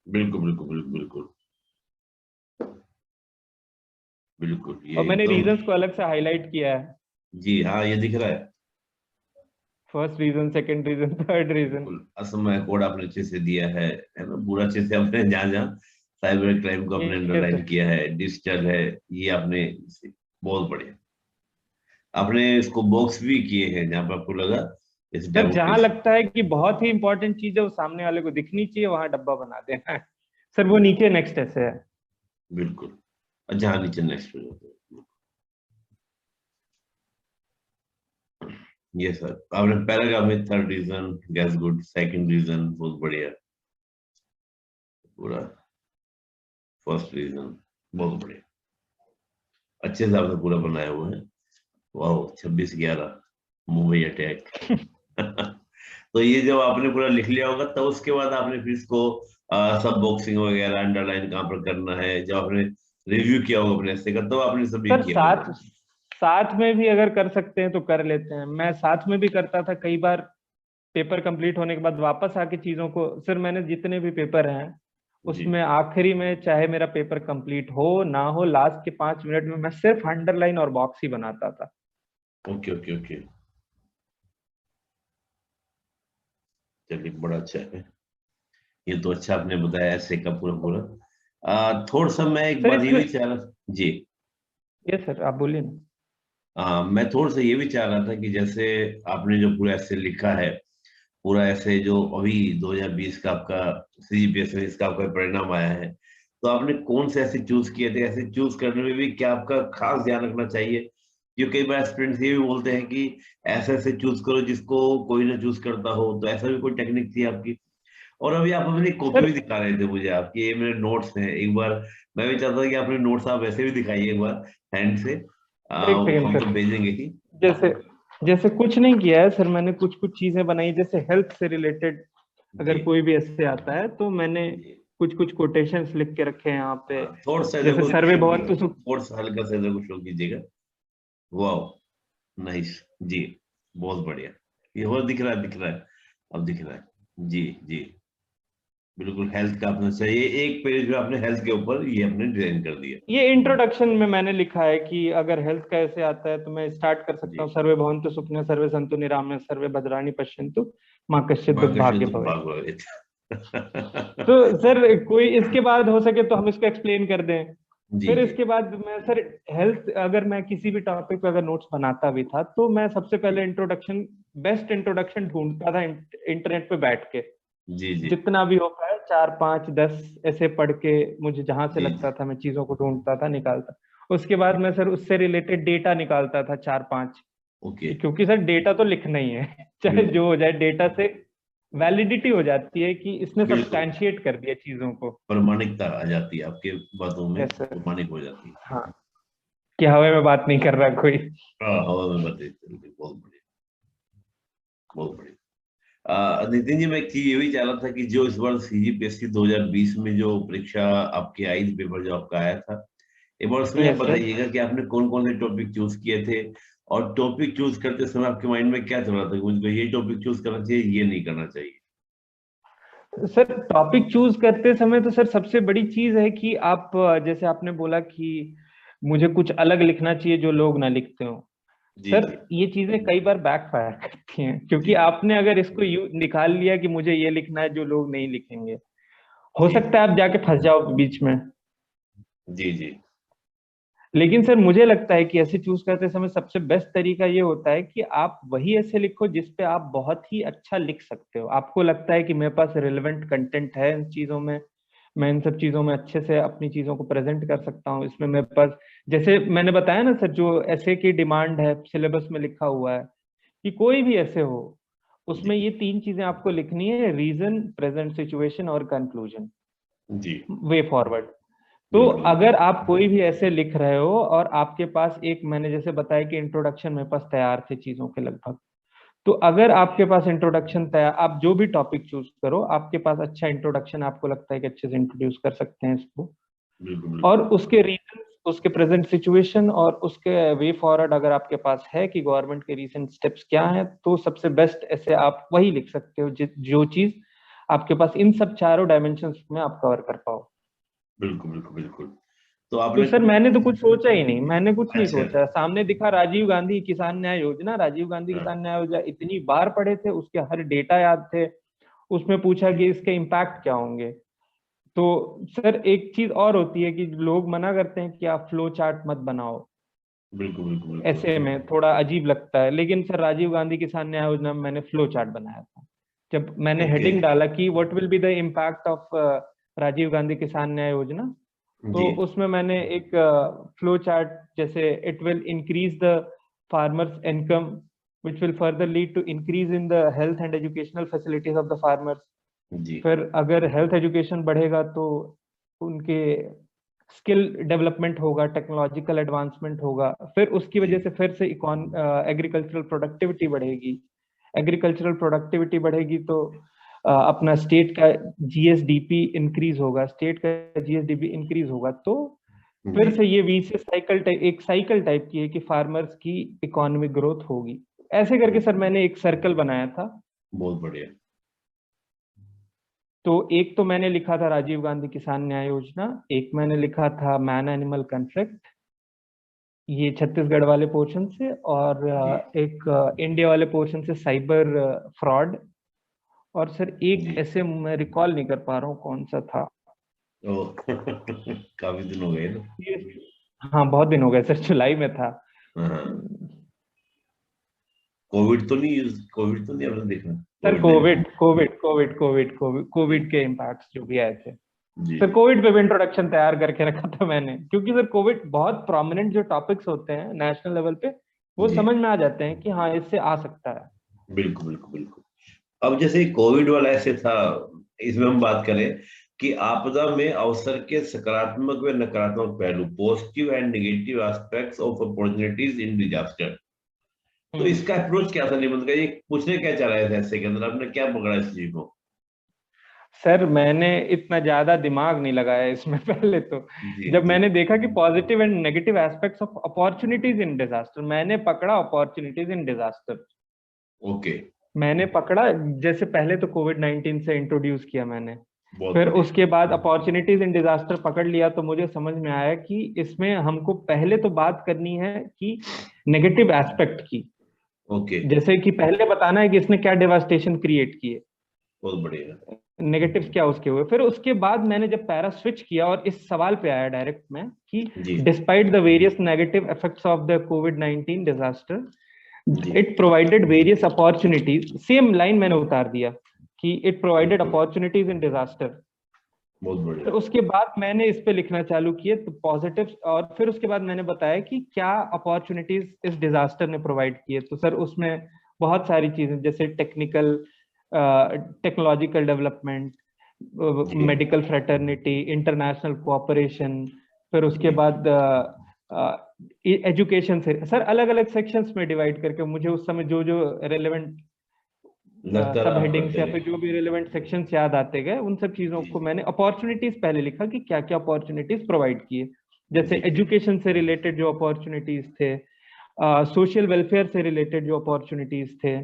बिल्कुल बिल्कुल बिल्कुल बिल्कुल बिल्कुल, ये और मैंने एकदम। रीजंस को अलग से हाईलाइट किया है, जी हाँ, ये दिख रहा है। First reason, second reason, third reason. बिल्कुल, असमय कोड आपने अच्छे से दिया है ना, पूरा अच्छे से आपने जहाँ जहाँ साइबर क्राइम को आपने ये अंडरलाइन सर। किया है, डिजिटल है, ये आपने, बहुत बढ़िया। आपने इसको बॉक्स भी किए हैं जहाँ पर आपको लगा इस सर जहां डेमोक्रेसी। लगता है कि बहुत ही इंपॉर्टेंट चीज है वो सामने वाले को दिखनी चाहिए, वहां डब्बा बना देना है। सर वो नीचे नेक्स्ट ऐसे है। बिल्कुल, अच्छा हाँ, नीचे नेक्स्ट हो जाता है। ये सर आपने पैराग्राफ में थर्ड रीजन गैस गुड, सेकंड रीजन बहुत बढ़िया, पूरा फर्स्ट रीजन बहुत बढ़िया, अच्छे से आपने पूरा बनाया हुआ है। वाह, 26/11 मुंबई अटैक। तो ये जब आपने पूरा लिख लिया होगा तब उसके बाद आपने फिर इसको सब बॉक्सिंग वगैरह अंडरलाइन कहाँ पर करना है, जब आपने रिव्यू किया होगा अपने से का, तब आपने सब ये सर किया होगा। साथ साथ में भी अगर कर सकते हैं तो कर लेते हैं। मैं साथ में भी करता था कई बार, पेपर कंप्लीट होने के बाद वापस आके चीजों को, सर मैंने जितने भी पेपर हैं जी उसमें आखिरी में चाहे मेरा पेपर कंप्लीट हो ना हो, लास्ट के 5 मिनट में मैं सिर्फ अंडरलाइन और बॉक्स ही बनाता था। ओके ओके ओके, चलिए बड़ा अच्छा है। ये तो अच्छा आपने बताया ऐसे का पूरा पूरा। थोड़ा सा मैं एक सर बात ये इसमें, भी चाह रहा, जी ये सर आप बोलिए ना। मैं थोड़ा सा ये भी चाह रहा था कि जैसे आपने जो पूरा ऐसे लिखा है, पूरा ऐसे जो अभी 2020 का आपका सीजीपीएस में इसका आपका परिणाम आया है, तो आपने कौन से ऐसे चूज किए थे? ऐसे चूज करने में भी क्या आपका खास ध्यान रखना चाहिए? क्योंकि कई बार स्टूडेंट्स ये भी बोलते हैं कि ऐसे ऐसे चूज करो जिसको कोई ना चूज करता हो, तो ऐसा भी कोई टेक्निक थी आपकी? और अभी आप अपनी कॉपी सर भी दिखा रहे थे मुझे, आपकी ये मेरे नोट्स हैं, एक बार मैं भी चाहता था कि आपने नोट्स आप वैसे भी दिखाइए एक बार हैंड से। एक सेकेंड हम तो सर, भेजेंगे ही। जैसे जैसे कुछ नहीं किया है सर, मैंने कुछ कुछ चीजें बनाई जैसे हेल्थ से रिलेटेड। जी अगर कोई भी ऐसे आता है तो मैंने जी कुछ कुछ कोटेशंस लिख के रखे हैं यहाँ पे। हाँ, थोड़ा सा इधर जैसे को सर्वे शो बहुत कीजिए, तो सुख। थोड़ा सा हल्का सा इधर को शो कीजिएगा। वाह, नाइस। जी बहुत बढ़िया, ये और दिख रहा है, दिख रहा है, अब दिख रहा है। जी जी बिल्कुल, हेल्थ का अपना चाहिए, एक पेज में आपने हेल्थ के ऊपर ये आपने डिजाइन कर दिया। ये इंट्रोडक्शन में मैंने लिखा है कि अगर हेल्थ का ऐसे आता है तो मैं स्टार्ट कर सकता जी, हूँ, सर्वे भवन्तु सुखिनः सर्वे सन्तु निरामया सर्वे भद्राणि पश्यन्तु माँ कश्चित् माँ का दुर्भाग्य शुद्ध भवेत्। भाग तो सर कोई इसके बाद हो सके तो हम इसको एक्सप्लेन कर दें। जी फिर जी इसके बाद मैं सर हेल्थ, अगर मैं किसी भी टॉपिक पे अगर नोट्स बनाता भी था तो मैं सबसे जी पहले इंट्रोडक्शन, बेस्ट इंट्रोडक्शन ढूंढता था इंटरनेट पे बैठ के। जी जी जितना भी हो पाए 4 5 10 ऐसे पढ़ के, मुझे जहां से जी लगता जी। था मैं चीजों को ढूंढता था, निकालता। उसके बाद मैं सर उससे रिलेटेड डेटा निकालता था 4 5, ओके। क्योंकि सर डेटा तो लिखना ही है चाहे बिल्कुल जो हो जाए, डेटा से वैलिडिटी हो जाती है कि इसने बिल्कुल, सब्सटैंशिएट कर दिया चीजों को। प्रमाणिकता आ जाती है आपके बातों में, यस सर। प्रमाणिक हो जाती है। हाँ, कि हवा में बात नहीं कर रहा कोई। हाँ, हवा में बते, बहुत बढ़िया, बहुत बढ़िया। नितिन जी, मैं एक चीज ये भी चाह रहा था कि जो इस बार सीजीपीएससी 2020 में जो परीक्षा आपकी आई थी, पेपर जो आपका आया था, एक बार उसमें आप यस सर। बताइएगा कि आपने कौन कौन से टॉपिक चूज किए थे, और टॉपिक चूज करते समय आपके माइंड में क्या चल रहा था कि मुझको ये टॉपिक चूज करना चाहिए, ये नहीं करना चाहिए। सर टॉपिक चूज करते समय तो सर सबसे बड़ी चीज है कि आप जैसे आपने बोला कि मुझे कुछ अलग लिखना चाहिए जो लोग ना लिखते हो। जी सर जी ये चीजें कई बार बैकफायर करती हैं, क्योंकि जी आपने अगर इसको निकाल लिया कि मुझे ये लिखना है जो लोग नहीं लिखेंगे, हो जी सकता है आप जाके फंस जाओ बीच में। जी जी लेकिन सर मुझे लगता है कि ऐसे चूज करते समय सबसे बेस्ट तरीका ये होता है कि आप वही ऐसे लिखो जिसपे आप बहुत ही अच्छा लिख सकते हो। आपको लगता है कि मेरे पास रिलेवेंट कंटेंट है इन चीजों में, मैं इन सब चीजों में अच्छे से अपनी चीजों को प्रेजेंट कर सकता हूँ। इसमें मेरे पास, जैसे मैंने बताया ना सर, जो ऐसे की डिमांड है सिलेबस में लिखा हुआ है कि कोई भी ऐसे हो, उसमें जी ये 3 चीजें आपको लिखनी है: रीजन, प्रेजेंट सिचुएशन और कंक्लूजन, जी। Way forward. तो बिल्कुल अगर आप कोई भी ऐसे लिख रहे हो और आपके पास एक, मैंने जैसे बताया कि इंट्रोडक्शन मेरे पास तैयार थे चीजों के लगभग, तो अगर आपके पास इंट्रोडक्शन तैयार, आप जो भी टॉपिक चूज करो, आपके पास अच्छा इंट्रोडक्शन, आपको लगता है कि अच्छे से इंट्रोड्यूस कर सकते हैं इसको, बिल्कुल बिल्कुल। और उसके रीजन, उसके प्रेजेंट सिचुएशन और उसके वे फॉरवर्ड अगर आपके पास है कि गवर्नमेंट के रिसेंट स्टेप्स क्या हैं, तो सबसे बेस्ट ऐसे आप वही लिख सकते हो जो चीज आपके पास इन सब चारों डायमेंशंस में आप कवर कर पाओ। बिल्कुल बिल्कुल बिल्कुल। तो तो आपने सर कभी, मैंने तो कुछ सोचा ही नहीं, मैंने कुछ नहीं अच्छा, सोचा, सामने दिखा राजीव गांधी किसान न्याय योजना, राजीव गांधी हाँ, किसान न्याय योजना इतनी बार पढ़े थे, उसके हर डेटा याद थे। उसमें पूछा कि इसके इम्पैक्ट क्या होंगे। तो सर एक चीज और होती है कि लोग मना करते हैं कि आप फ्लो चार्ट मत बनाओ, बिल्कुल बिल्कुल बिल्कुल। ऐसे में थोड़ा अजीब लगता है। लेकिन सर राजीव गांधी किसान न्याय योजना में मैंने फ्लो चार्ट बनाया था। जब मैंने ओके। हेडिंग डाला कि what will be the impact of Rajiv Gandhi Kisan Nyay Yojana, जी तो उसमें मैंने एक फ्लो चार्ट, जैसे it will increase the farmers income, which will further lead to increase in the health and educational facilities of the farmers. जी फिर अगर हेल्थ एजुकेशन बढ़ेगा तो उनके स्किल डेवलपमेंट होगा, टेक्नोलॉजिकल एडवांसमेंट होगा, फिर उसकी जी वजह से फिर से एग्रीकल्चरल प्रोडक्टिविटी बढ़ेगी। एग्रीकल्चरल प्रोडक्टिविटी बढ़ेगी तो अपना स्टेट का जीएसडीपी इंक्रीज होगा, स्टेट का जीएसडीपी इंक्रीज होगा, तो फिर जी। से ये वी से साइकिल टाइप, एक साइकिल टाइप की है कि फार्मर्स की इकोनॉमिक ग्रोथ होगी। ऐसे करके सर मैंने एक सर्कल बनाया था। बहुत बढ़िया। तो एक तो मैंने लिखा था राजीव गांधी किसान न्याय योजना, एक मैंने लिखा था मैन एनिमल कन्फ्लिक्ट, ये छत्तीसगढ़ वाले पोर्शन से, और जी एक इंडिया वाले पोर्शन से साइबर फ्रॉड। और सर एक जी। ऐसे मैं रिकॉल नहीं कर पा रहा हूँ कौन सा था। ओ काफी दिन हो गए ना। ये- हाँ बहुत दिन हो गए सर, जुलाई में था। हाँ, कोविड तो नहीं, कोविड तो नहीं आपने देखा, sir Covid Covid 19। Covid Covid Covid Covid जी कोविड के इम्पैक्ट्स जो भी आए थे। जी सर जी कोविड पे भी इंट्रोडक्शन तैयार करके रखा था मैंने, क्योंकि सर कोविड बहुत प्रोमिनेंट जो टॉपिक्स होते हैं नेशनल लेवल पे, वो जी। समझ में आ जाते हैं कि हाँ इससे आ सकता है। बिल्कुल बिल्कुल बिल्कुल। अब जैसे कोविड वाला ऐसे था, इसमें हम बात करें कि आपदा में अवसर के सकारात्मक व नकारात्मक पहलू, positive and negative aspects of opportunities in disaster, तो हम्म। इसका अप्रोच क्या था निबंध का, ये पूछने क्या चाह रहे थे ऐसे के अंदर, आपने क्या पकड़ा इस चीज को। सर मैंने इतना ज्यादा दिमाग नहीं लगाया इसमें पहले तो, जी जब जी। मैंने देखा कि positive and negative aspects of opportunities in disaster, मैंने पकड़ा अपॉर्चुनिटीज इन डिजास्टर। ओके। मैंने पकड़ा, जैसे पहले तो कोविड 19 से इंट्रोड्यूस किया मैंने, बहुत फिर बढ़िया। उसके बाद अपॉर्चुनिटीज इन डिजास्टर पकड़ लिया, तो मुझे समझ में आया कि इसमें हमको पहले तो बात करनी है कि नेगेटिव एस्पेक्ट की। ओके। जैसे कि पहले बताना है कि इसने क्या डेवास्टेशन क्रिएट की है। बहुत बढ़िया। नेगेटिव्स क्या उसके हुए। फिर उसके बाद मैंने जब पैरा स्विच किया और इस सवाल पे आया डायरेक्ट में कि जी despite the various negative effects of the कोविड-19 डिजास्टर, जी it provided various opportunities, same line मैंने उतार दिया कि it provided opportunities in disaster. बहुत फिर बढ़िया। उसके बाद मैंने इस पे लिखना चालू किए तो पॉजिटिव, और फिर उसके बाद मैंने बताया कि क्या अपॉर्चुनिटीज इस डिजास्टर ने प्रोवाइड किए। तो सर उसमें बहुत सारी चीजें जैसे टेक्नोलॉजिकल डेवलपमेंट, जी मेडिकल फ्रेटर्निटी, इंटरनेशनल कोऑपरेशन, फिर उसके बाद एजुकेशन से सर अलग अलग सेक्शंस में डिवाइड करके मुझे उस समय जो जो रेलेवेंट लगता सब रहा आप हेडिंग्स करते या गए। फिर जो भी रिलेवेंट सेक्शंस याद आते गए उन सब चीजों जी को मैंने अपॉर्चुनिटीज पहले लिखा कि क्या क्या अपॉर्चुनिटीज प्रोवाइड किए। जैसे जी एजुकेशन से रिलेटेड जो अपॉर्चुनिटीज थे, सोशल वेलफेयर से रिलेटेड जो अपॉर्चुनिटीज थे,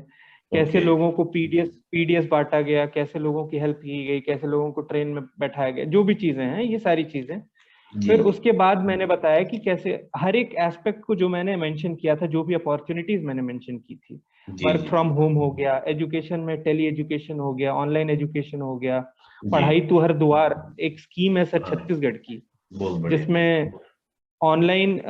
कैसे ओके लोगों को पीडीएस बांटा गया, कैसे लोगों की हेल्प की गई, कैसे लोगों को ट्रेन में बैठाया गया, जो भी चीजें हैं ये सारी चीजें। जी फिर उसके बाद मैंने बताया कि कैसे हर एक एस्पेक्ट को जो मैंने मेंशन किया था, जो भी अपॉर्चुनिटीज मैंने मेंशन की थी, जी वर्क जी फ्रॉम होम हो गया, एजुकेशन में टेली एजुकेशन हो गया, ऑनलाइन एजुकेशन हो गया, जी पढ़ाई तो हर द्वार एक स्कीम है सर हाँ छत्तीसगढ़ की, बहुत बढ़िया। जिसमें ऑनलाइन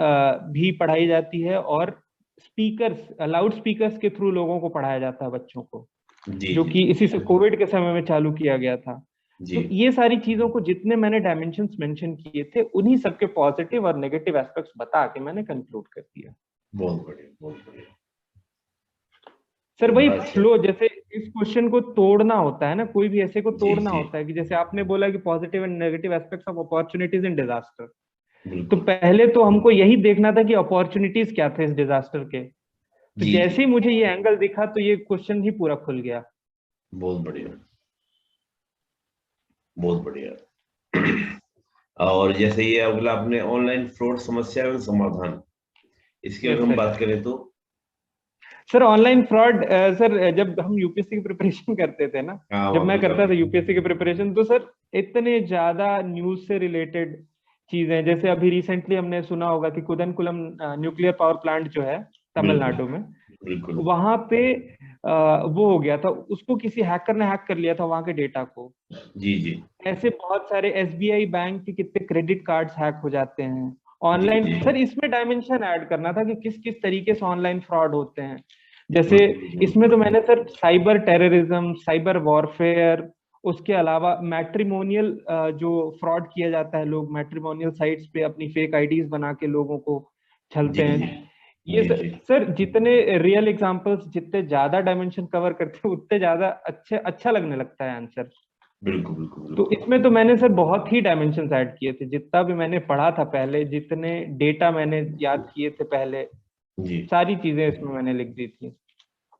भी पढ़ाई जाती है और स्पीकर्स, लाउड स्पीकर्स के थ्रू लोगों को पढ़ाया जाता है, बच्चों को, जी जो जी कि इसी से कोविड के समय में चालू किया गया था। जी तो ये सारी चीजों को जितने मैंने डायमेंशंस मेंशन किए थे उन्हीं सबके पॉजिटिव और नेगेटिव एस्पेक्ट्स बता के मैंने कंक्लूड कर दिया। बहुत बढ़िया बहुत बढ़िया। सर वही बड़ा अच्छा। फ्लो, जैसे इस क्वेश्चन को तोड़ना होता है ना, कोई भी ऐसे को जी तोड़ना जी होता है कि जैसे आपने बोला कि positive and negative aspects of opportunities in disaster, तो बिल्कुल। पहले तो हमको यही देखना था कि अपॉर्चुनिटीज क्या थे इस डिजास्टर के। तो जी जी जैसे ही मुझे ये एंगल दिखा तो ये क्वेश्चन ही पूरा खुल गया। बहुत बढ़िया बहुत बढ़िया। और जैसे ये अगला आपने ऑनलाइन फ्रॉड समस्या एवं समाधान, इसके अगर यस हम सर। बात करें तो। सर ऑनलाइन फ्रॉड, सर जब हम यूपीएससी की प्रिपरेशन करते थे ना, हाँ जब वहाँ मैं पे करता था काफी। यूपीएससी की प्रिपरेशन, तो सर इतने ज्यादा न्यूज से रिलेटेड चीजें, जैसे अभी रिसेंटली हमने सुना होगा कि कुदनकुलम न्यूक्लियर पावर प्लांट जो है बिल्कुल तमिलनाडु में, बिल्कुल। वहां पे वो हो गया था, उसको किसी हैकर ने हैक कर लिया था वहां के डेटा को। जी जी ऐसे बहुत सारे एसबीआई बैंक के कितने क्रेडिट कार्ड्स हैक हो जाते हैं जी ऑनलाइन। जी सर इसमें डायमेंशन ऐड करना था कि किस किस तरीके से ऑनलाइन फ्रॉड होते हैं। जैसे बिल्कुल इसमें बिल्कुल। तो मैंने sir cyber terrorism, cyber warfare, उसके अलावा मैट्रिमोनियल जो फ्रॉड किया जाता है, लोग मैट्रिमोनियल साइट्स पे अपनी फेक आईडीज बना के लोगों को जी छलते जी हैं, ये जी जी सर जितने रियल एग्जांपल्स, जितने ज्यादा डायमेंशन कवर करते हैं उतने ज्यादा अच्छा लगने लगता है आंसर। बिल्कुल बिल्कुल तो बिल्कुल। इसमें तो मैंने सर बहुत ही डायमेंशंस ऐड किए थे, जितना भी मैंने पढ़ा था पहले, जितने डेटा मैंने याद किए थे पहले, जी सारी चीजें इसमें मैंने लिख दी थी।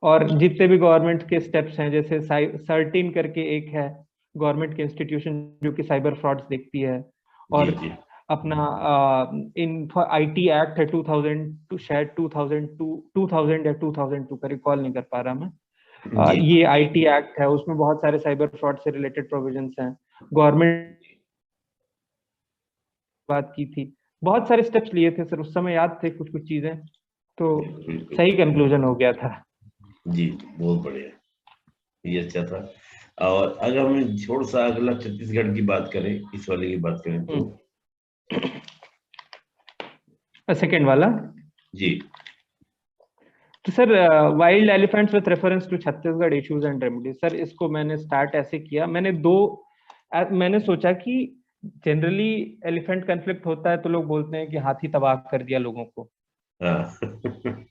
और जितने भी गवर्नमेंट के स्टेप्स हैं, जैसे सर्टिन करके एक है गवर्नमेंट के इंस्टीट्यूशन जो कि साइबर फ्रॉड्स देखती है, जी और जी अपना इन आईटी एक्ट है 2000, शायद 2000 या 2002 का, रिकॉल नहीं कर पा रहा मैं। जी ये आईटी एक्ट है, उसमें बहुत सारे साइबर फ्रॉड से रिलेटेड प्रोविजंस हैं। गवर्नमेंट बात की थी, बहुत सारे स्टेप्स लिए थे सर, उस समय याद थे कुछ कुछ चीजें, तो बिल्कुल बिल्कुल। सही कंक्लूजन हो गया था। जी बहुत बढ़िया, ये अच्छा था। और अगर हम थोड़ा सा अगला छत्तीसगढ़ की बात करें, इस वाले की बात करें तो। सेकेंड वाला, जी तो sir wild elephants with reference to Chhattisgarh issues and remedies, sir इसको मैंने स्टार्ट ऐसे किया, मैंने सोचा कि जनरली एलिफेंट कन्फ्लिक्ट होता है तो लोग बोलते हैं कि हाथी तबाह कर दिया लोगों को, हाँ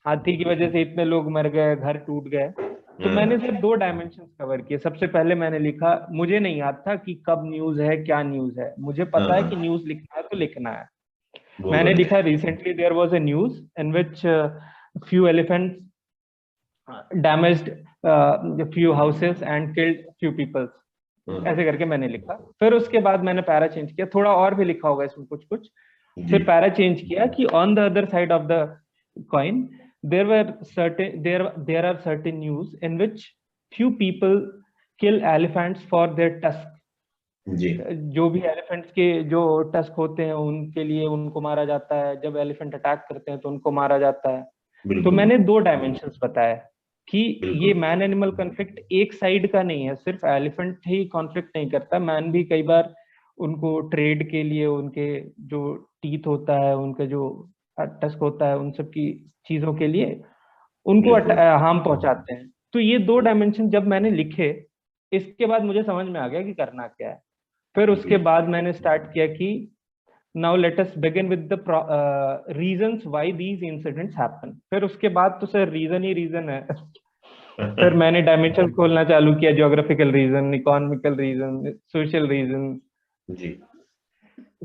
हाथी की वजह से इतने लोग मर गए, घर टूट गए। तो मैंने हाँ सिर्फ दो डायमेंशंस कवर किए। सबसे पहले मैंने लिखा, मुझे नहीं याद था कि कब न्यूज है क्या न्यूज है, मुझे हाँ पता है कि हाँ न्यूज लिखना है तो लिखना है। बहुत मैंने बढ़िया। लिखा recently there was a news in which few elephants damaged few houses and killed few peoples, हाँ, ऐसे करके मैंने लिखा। फिर उसके बाद मैंने पैरा चेंज किया, थोड़ा और भी लिखा होगा इसमें कुछ कुछ। जी फिर पैरा चेंज किया कि on the other side of the coin there are certain news in which few people kill elephants for their tusk। जी जो भी एलिफेंट्स के जो टस्क होते हैं उनके लिए उनको मारा जाता है, जब एलिफेंट अटैक करते हैं तो उनको मारा जाता है। तो बिल्कुल। मैंने दो डायमेंशंस बताए। कि ये बिल्कुल मैन एनिमल कॉन्फ्लिक्ट एक साइड का नहीं है, सिर्फ एलिफेंट ही कॉन्फ्लिक्ट नहीं करता, मैन भी कई बार उनको ट्रेड के लिए, उनके जो टीथ होता है, उनका जो टस्क होता है, उन सब की चीजों के लिए उनको बिल्कुल। हार्म पहुंचाते हैं। तो ये दो डायमेंशन जब मैंने लिखे, इसके बाद मुझे समझ में आ गया कि करना क्या है। फिर उसके जी बाद मैंने स्टार्ट किया कि now let us begin with the reasons why these incidents happen. फिर उसके बाद तो सर रीजन ही रीजन है। फिर मैंने डायमेंशन खोलना चालू किया, geographical region, economical region, social region. जी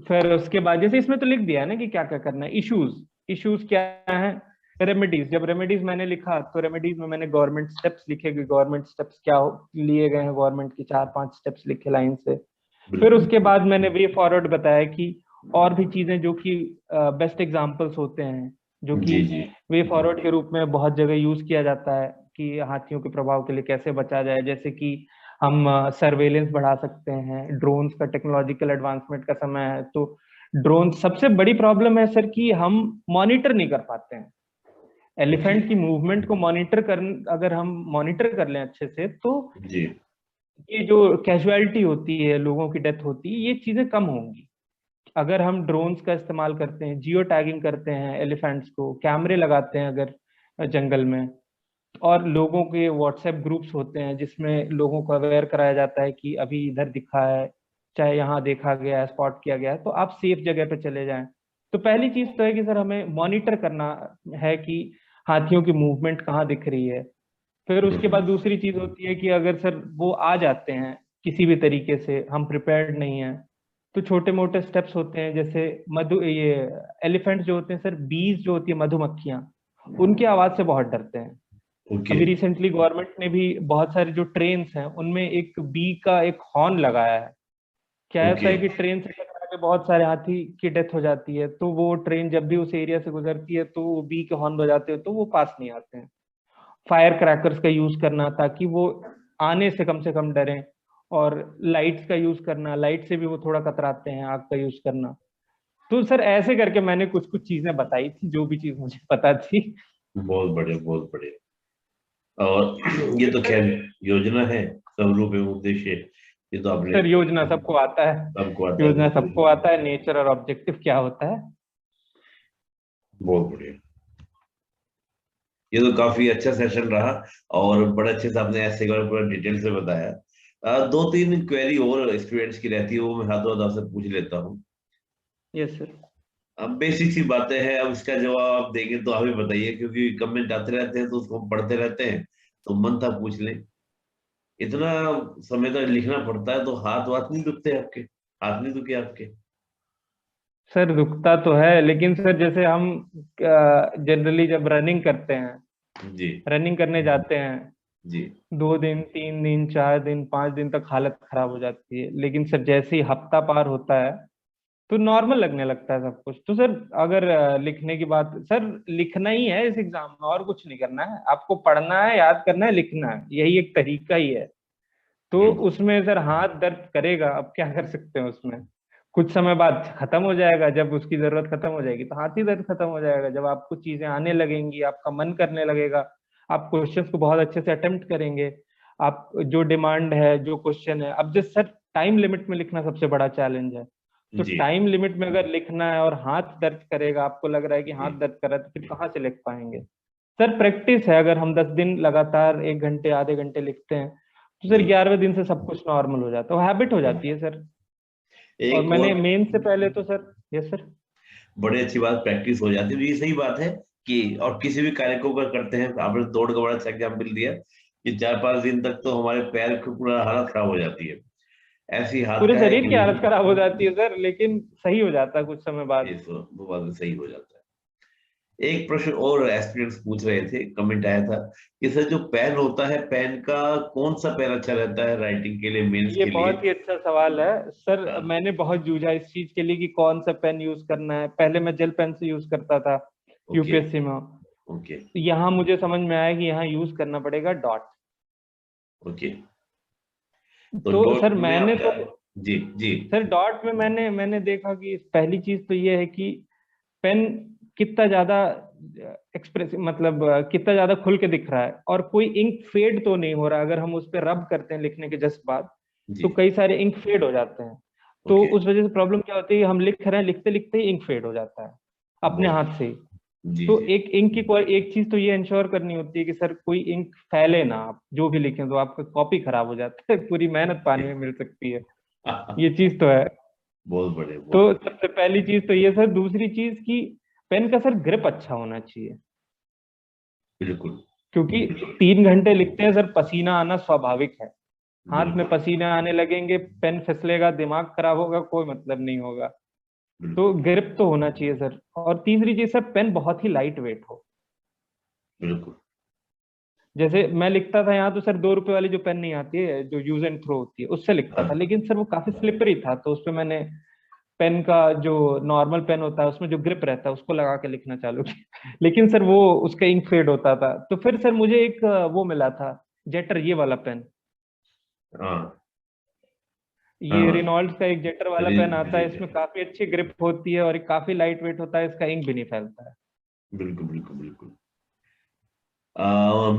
फिर उसके बाद जैसे इसमें तो लिख दिया है ना कि क्या क्या करना है। इश्यूज, इश्यूज क्या है, रेमेडीज। जब रेमेडीज मैंने लिखा तो रेमेडीज में मैंने गवर्नमेंट स्टेप्स लिखे कि गवर्नमेंट स्टेप्स क्या लिए गए हैं, गवर्नमेंट की 4-5 स्टेप्स लिखे लाइन से। फिर बिल्कुल। उसके बाद मैंने वे फॉरवर्ड बताया कि और भी चीजें जो कि बेस्ट एग्जांपल्स होते हैं, जो कि जी जी वे फॉरवर्ड के रूप में बहुत जगह यूज किया जाता है कि हाथियों के प्रभाव के लिए कैसे बचा जाए। जैसे कि हम सर्वेलेंस बढ़ा सकते हैं, ड्रोन्स का टेक्नोलॉजिकल एडवांसमेंट का समय है, तो ड्रोन सबसे बड़ी प्रॉब्लम है सर कि हम मॉनिटर नहीं कर पाते हैं ओके। एलिफेंट की मूवमेंट को। मॉनिटर कर, अगर हम मॉनिटर कर लें अच्छे से, तो जी ये जो कैजुअलिटी होती है, लोगों की डेथ होती है, ये चीजें कम होंगी अगर हम ड्रोन्स का इस्तेमाल करते हैं, जियो टैगिंग करते हैं एलिफेंट्स को, कैमरे लगाते हैं अगर जंगल में, और लोगों के व्हाट्सएप ग्रुप्स होते हैं जिसमें लोगों को अवेयर कराया जाता है कि अभी इधर दिखा है, चाहे यहाँ देखा गया है, स्पॉट किया गया है, तो आप सेफ जगह पे चले जाएं। तो पहली चीज तो है कि सर हमें मॉनिटर करना है कि हाथियों की मूवमेंट कहाँ दिख रही है। फिर उसके बाद दूसरी चीज होती है कि अगर सर वो आ जाते हैं किसी भी तरीके से, हम प्रिपेयर्ड नहीं है, तो छोटे मोटे स्टेप्स होते हैं। जैसे मधु, ये एलिफेंट जो होते हैं सर, बीज जो होती है, मधुमक्खियां, उनकी आवाज से बहुत डरते हैं। ओके। अभी रिसेंटली गवर्नमेंट ने भी बहुत सारे जो ट्रेन्स हैं उनमें एक बी का एक हॉर्न लगाया है। क्या ऐसा ओके। है कि ट्रेन से टकरा के बहुत सारे हाथी की डेथ हो जाती है, तो वो ट्रेन जब भी उस एरिया से गुजरती है तो वो बी के हॉर्न बजाते हैं, तो वो पास नहीं आते हैं। फायर क्रैकर्स का यूज करना ताकि वो आने से कम डरें, और लाइट्स का यूज करना, लाइट से भी वो थोड़ा कतराते हैं, आग का यूज करना। तो सर ऐसे करके मैंने कुछ कुछ चीजें बताई थी, जो भी चीज मुझे पता थी। बहुत बढ़िया, बहुत बढ़िया। और ये तो सर, खैर योजना है, स्वरूप एवं उद्देश्य, ये तो आपने सर योजना सबको आता है, सबको आता है, योजना बिल्कुल। सबको आता है, नेचर और ऑब्जेक्टिव क्या होता है। बहुत बढ़िया। ये तो काफी अच्छा सेशन रहा, और बड़े अच्छे से आपने ऐसे एक बार पूरा डिटेल से बताया। दो तीन क्वेरी और स्टूडेंट्स की रहती है, वो मैं हाथों हाथ आपसे पूछ लेता हूँ। Yes sir. अब बेसिक सी बातें हैं, अब इसका जवाब आप देंगे तो आप ही बताइए, क्योंकि कमेंट आते रहते हैं तो उसको हम पढ़ते रहते हैं, तो मन था पूछ लें। इतना समय तक लिखना पड़ता है तो हाथ वाथ नहीं दुखते आपके? हाथ नहीं दुखे आपके? सर दुखता तो है, लेकिन सर जैसे हम जनरली जब रनिंग करते हैं, जी रनिंग करने जाते हैं, जी 2 दिन, 3 दिन, 4 दिन, 5 दिन तक हालत खराब हो जाती है, लेकिन सर जैसे ही हफ्ता पार होता है तो नॉर्मल लगने लगता है सब कुछ। तो सर अगर लिखने की बात, सर लिखना ही है इस एग्जाम में, और कुछ नहीं करना है आपको, पढ़ना है, याद करना है, लिखना है, यही एक तरीका ही है। तो बिल्कुल। उसमें सर हाथ दर्द करेगा, अब क्या कर सकते हैं उसमें। कुछ समय बाद खत्म हो जाएगा, जब उसकी जरूरत खत्म हो जाएगी तो हाथ ही दर्द खत्म हो जाएगा। जब आपको चीजें आने लगेंगी, आपका मन करने लगेगा, आप क्वेश्चंस को बहुत अच्छे से अटेम्प्ट करेंगे, आप जो डिमांड है, जो क्वेश्चन है, अब जैसे सर टाइम लिमिट में लिखना सबसे बड़ा चैलेंज है। तो जी टाइम लिमिट में अगर लिखना है और हाथ दर्द करेगा, आपको लग रहा है कि जी हाथ दर्द कर रहा है, तो फिर कहाँ से लिख पाएंगे। सर प्रैक्टिस है, अगर हम 10 दिन लगातार 1 घंटे, आधे घंटे लिखते हैं, तो सर जी। 11वें दिन से सब कुछ नॉर्मल हो जाता है, हैबिट हो जाती है सर। और एक मैंने और मेन से पहले तो सर, यस सर। बड़ी अच्छी बात, प्रैक्टिस हो जाती है, तो ये सही बात है कि, और किसी भी कार्य को अगर करते हैं, आपने दौड़ का बड़ा अच्छा एग्जाम्पल दिया कि 4-5 दिन तक तो हमारे पैर की पूरा हालत खराब हो जाती है, ऐसी हाथ पूरे का है शरीर कि की हालत बिल्कुल। खराब हो जाती है सर, लेकिन सही हो जाता है कुछ समय बाद। ये तो वो बात में सही हो जाता है। एक प्रश्न और एस्पिरेंट्स पूछ रहे थे, कमेंट आया था कि सर जो पेन होता है, पेन का कौन सा पेन अच्छा रहता है राइटिंग के लिए, मेंस ये के लिए? बहुत ही अच्छा सवाल है सर, हाँ, मैंने बहुत जूझा इस चीज के लिए कि कौन सा पेन यूज करना है। पहले मैं जेल पेन से यूज करता था ओके यूपीएससी में। ओके यहाँ मुझे समझ में आया कि यहाँ यूज करना पड़ेगा डॉट। ओके। तो तो डॉट सर में आप मैंने क्या? तो, जी जी सर डॉट में मैंने मैंने देखा कि पहली चीज तो ये है कि पेन कितना ज्यादा एक्सप्रेसिव, मतलब कितना ज्यादा खुल के दिख रहा है, और कोई इंक फेड तो नहीं हो रहा। अगर हम उस पर रब करते हैं लिखने के जस्ट बाद, जी। तो कई सारे इंक फेड हो जाते हैं। तो ओके। उस वजह से प्रॉब्लम क्या होती है, हम लिख रहे हैं, लिखते लिखते ही इंक फेड हो जाता है अपने बहुत। हाथ से ही। जी तो जी। एक इंक की एक चीज तो ये इंश्योर करनी होती है कि सर कोई इंक फैले ना, आप जो भी लिखें तो आपका कॉपी खराब हो जाता है, पूरी मेहनत पानी में मिल सकती है। ये चीज तो है। बहुत बड़े, तो बहुत बड़े। सबसे पहली चीज तो ये सर। दूसरी चीज की पेन का सर ग्रिप अच्छा होना चाहिए, बिल्कुल क्योंकि बिल्कुल 3 घंटे लिखते हैं सर, पसीना आना स्वाभाविक है। हाथ में बिल्कुल पसीने आने लगेंगे, पेन फिसलेगा, दिमाग खराब होगा, कोई मतलब नहीं होगा। तो बिल्कुल ग्रिप तो होना चाहिए सर। और तीसरी चीज सर, पेन बहुत ही लाइट वेट हो। बिल्कुल। जैसे मैं लिखता था यहाँ, तो सर 2 रुपए वाली जो पेन नहीं आती है, जो यूज एंड थ्रो होती है, उससे लिखता था, हाँ, लेकिन सर वो काफी स्लिपरी था। तो उसपे मैंने पेन का जो नॉर्मल पेन होता है, उसमें जो ग्रिप रहता है, उसको लगा के लिखना चालू किया। लेकिन सर वो उसका इंक फेड होता था। तो फिर सर मुझे एक वो मिला था, जेटर, ये वाला पेन। हाँ, ये हाँ। रिनॉल्ड्स का एक जेटर वाला पेन आता है, इसमें जी, काफी अच्छी ग्रिप होती है और ये काफी लाइट वेट होता है, इसका इंक भी नहीं फैलता है। बिल्कुल बिल्कुल बिल्कुल।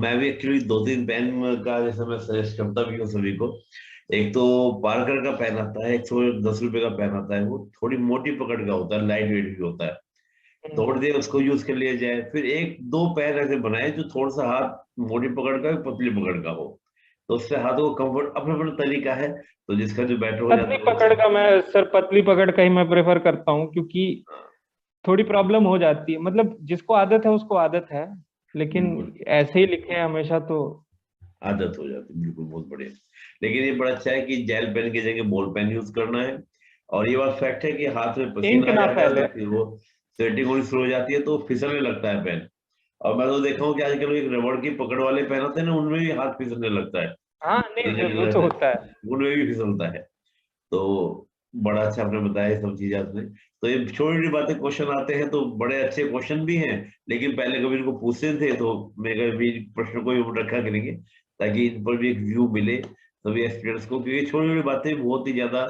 मैं भी एक्चुअली 2-3 पेन का जैसे मैं सजेस्ट करता भी हूँ सभी को। एक तो पार्कर का पेन आता है, 110 रुपए का पेन आता है, वो थोड़ी मोटी पकड़ का होता है, लाइट वेट भी होता है। थोड़ी देर उसको यूज कर लिया जाए, फिर 1-2 पेन ऐसे बनाए जो थोड़ा सा हाथ मोटी पकड़ का पतली पकड़ का हो, तो उससे हाथों को कंफर्ट, अपना अपना तरीका है, तो जिसका जो बेटर हो पतली जाता है वो पकड़ अच्छा। का मैं सर, पतली पकड़ का ही मैं प्रेफर करता हूँ, क्योंकि हाँ, थोड़ी प्रॉब्लम हो जाती है। मतलब जिसको आदत है उसको आदत है, लेकिन बिल्कुल ऐसे ही लिखे हमेशा तो। आदत हो जाती है, बिल्कुल बहुत बढ़िया। लेकिन ये बड़ा अच्छा है कि जेल पेन की जगह बॉल पेन यूज करना है। और ये बात फैक्ट है कि हाथ में इंक पसीना आ ना जाता है फैले। तो फिर वो स्वेटिंग होनी शुरू हो जाती है, तो फिसलने लगता है पेन। और मैं तो देखा हूँ कि आजकल एक रबड़ की पकड़ वाले पेन होते हैं ना, उनमें भी हाथ फिसलने लगता है। हाँ नहीं, वो तो होता है। उनमें भी फिसलता है। तो बड़ा अच्छा आपने बताया ये सब चीजें आपने। तो ये छोटी छोटी बातें, क्वेश्चन आते हैं तो बड़े अच्छे क्वेश्चन भी हैं, लेकिन पहले कभी इनको पूछते थे तो मेरे भी प्रश्न को ही रखा करेंगे, ताकि इन पर भी एक व्यू मिले सभी एक्सपीरियंस को, क्योंकि छोटी छोटी बातें बहुत ही ज्यादा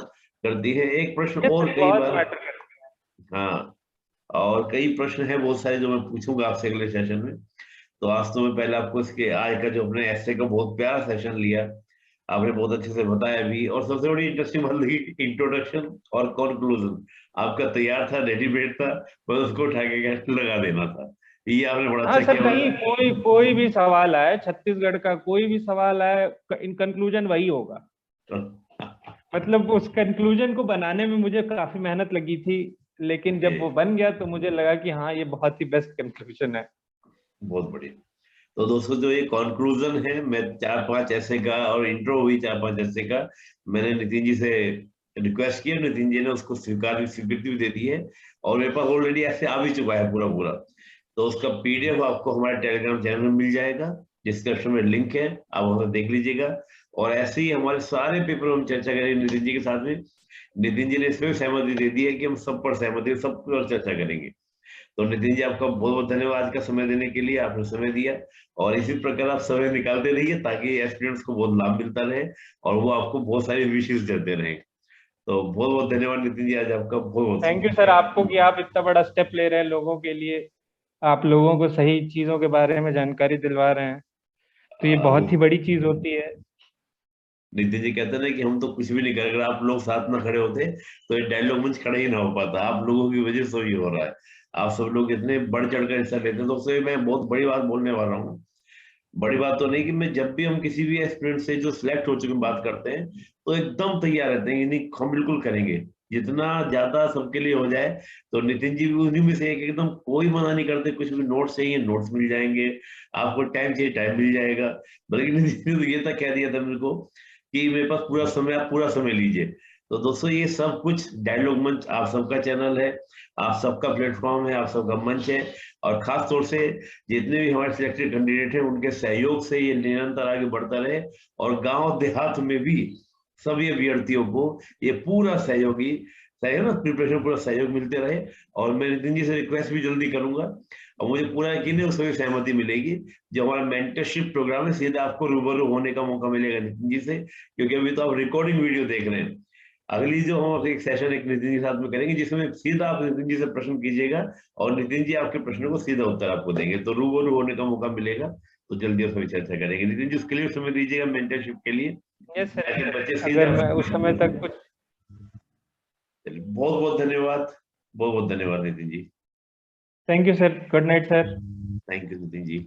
करती है। एक प्रश्न ये और सर कई बहुत बार, मैटर करता हाँ, और कई प्रश्न है बहुत सारे जो मैं पूछूंगा आपसे अगले सेशन में। तो आज तो मैं पहले आपको इसके आज का जो अपने ऐसे का बहुत प्यारा सेशन लिया, आपने बहुत अच्छे से बताया भी, और सबसे बड़ी इंटरेस्टिंग बात लगी, इंट्रोडक्शन और कंक्लूजन आपका तैयार था, रेडीमेड था, बस उसको उठा के लगा देना था। ये आपने बड़ा है। हाँ अच्छा सर, किया कहीं मुझे। कोई कोई भी सवाल आए, छत्तीसगढ़ का कोई भी सवाल आए, इन कंक्लूजन वही होगा। मतलब उस कंक्लूजन को बनाने में मुझे काफी मेहनत लगी थी, लेकिन ओके, जब वो बन गया तो मुझे लगा कि हाँ, ये बहुत ही बेस्ट कंक्लूजन है। बहुत बढ़िया। तो दोस्तों जो ये कंक्लूजन है, मैं 4-5 ऐसे का, और इंट्रो हुई 4-5 ऐसे का, मैंने नितिन जी से रिक्वेस्ट किया, नितिन जी ने उसको स्वीकृति भी दे दी है, और मेरे पास ऑलरेडी ऐसे आ भी चुका है पूरा पूरा। तो उसका पीडीएफ आपको हमारे टेलीग्राम चैनल में मिल जाएगा, डिस्क्रिप्शन में लिंक है, आप वहां देख लीजिएगा। और ऐसे ही हमारे सारे पेपर हम चर्चा करेंगे नितिन जी के साथ में। नितिन जी ने इसमें भी सहमति दे दी है कि हम सब पर सहमति, सब पर चर्चा करेंगे। तो नितिन जी आपका बहुत बहुत धन्यवाद आज का समय देने के लिए, आपने समय दिया। और इसी प्रकार आप समय निकालते रहिए, ताकि एस्पिरेंट्स को बहुत लाभ मिलता रहे, और वो आपको बहुत सारी विशेष देते रहे। तो बहुत बहुत धन्यवाद नितिन जी, आज आपका बहुत बहुत थैंक यू सर आपको, कि आप इतना बड़ा स्टेप ले रहे हैं लोगों के लिए। आप लोगों को सही चीजों के बारे में जानकारी दिलवा रहे हैं, तो ये वो बहुत ही बड़ी चीज होती है। नितिन जी कहते हैं ना कि हम तो कुछ भी नहीं कर, अगर आप लोग साथ में खड़े होते तो ये डायलॉग मंच खड़ा ही ना हो पाता, आप लोगों की वजह से ही हो रहा है। आप सब लोग इतने बढ़ चढ़ कर हिस्सा लेते हैं, तो उससे मैं बहुत बड़ी बात बोलने वाला हूँ। बड़ी बात तो नहीं कि मैं, जब भी हम किसी भी एस्पिरेंट से जो सिलेक्ट हो चुके हैं बात करते हैं, तो एकदम तैयार रहते हैं कि नहीं हम बिल्कुल करेंगे, जितना ज्यादा सबके लिए हो जाए। तो नितिन जी भी उन्हीं में से एक, एकदम कोई मना नहीं करते, कुछ भी नोट्स चाहिए नोट्स मिल जाएंगे, आपको टाइम चाहिए टाइम मिल जाएगा। बल्कि नितिन जी ने तो ये तक कह दिया था मेरे को कि मेरे पास पूरा समय, आप पूरा समय लीजिए। तो दोस्तों ये सब कुछ डायलॉग मंच आप सबका चैनल है, आप सबका प्लेटफॉर्म है, आप सबका मंच है। और खास तौर से जितने भी हमारे सिलेक्टेड कैंडिडेट हैं, उनके सहयोग से ये निरंतर आगे बढ़ता रहे, और गांव देहात में भी सभी अभ्यर्थियों को ये पूरा सहयोगी, सहयोग ना, प्रिपरेशन पूरा सहयोग मिलते रहे। और मैं नितिन जी से रिक्वेस्ट भी जल्दी करूंगा, और मुझे पूरा यकीन है उसमें भी सहमति मिलेगी। जो हमारा मेंटरशिप प्रोग्राम है, सीधा आपको रूबरू होने का मौका मिलेगा नितिन जी से, क्योंकि अभी तो आप रिकॉर्डिंग वीडियो देख रहे हैं। अगली जो हम एक सेशन एक नितिन जी के साथ में करेंगे, जिसमें सीधा आप नितिन जी से प्रश्न कीजिएगा और नितिन जी आपके प्रश्नों को सीधा उत्तर आपको देंगे, तो रूबरू होने का मौका मिलेगा। तो जल्दी उसमें चर्चा करेंगे। नितिन जी उसके लिए समय दीजिएगा मेंटरशिप के लिए, यस ताकि सर, बच्चे अगर सीधा। मैं उस समय तक कुछ। बहुत बहुत धन्यवाद, बहुत बहुत धन्यवाद Nitin ji. Thank you sir, good night sir. Thank you Nitin ji.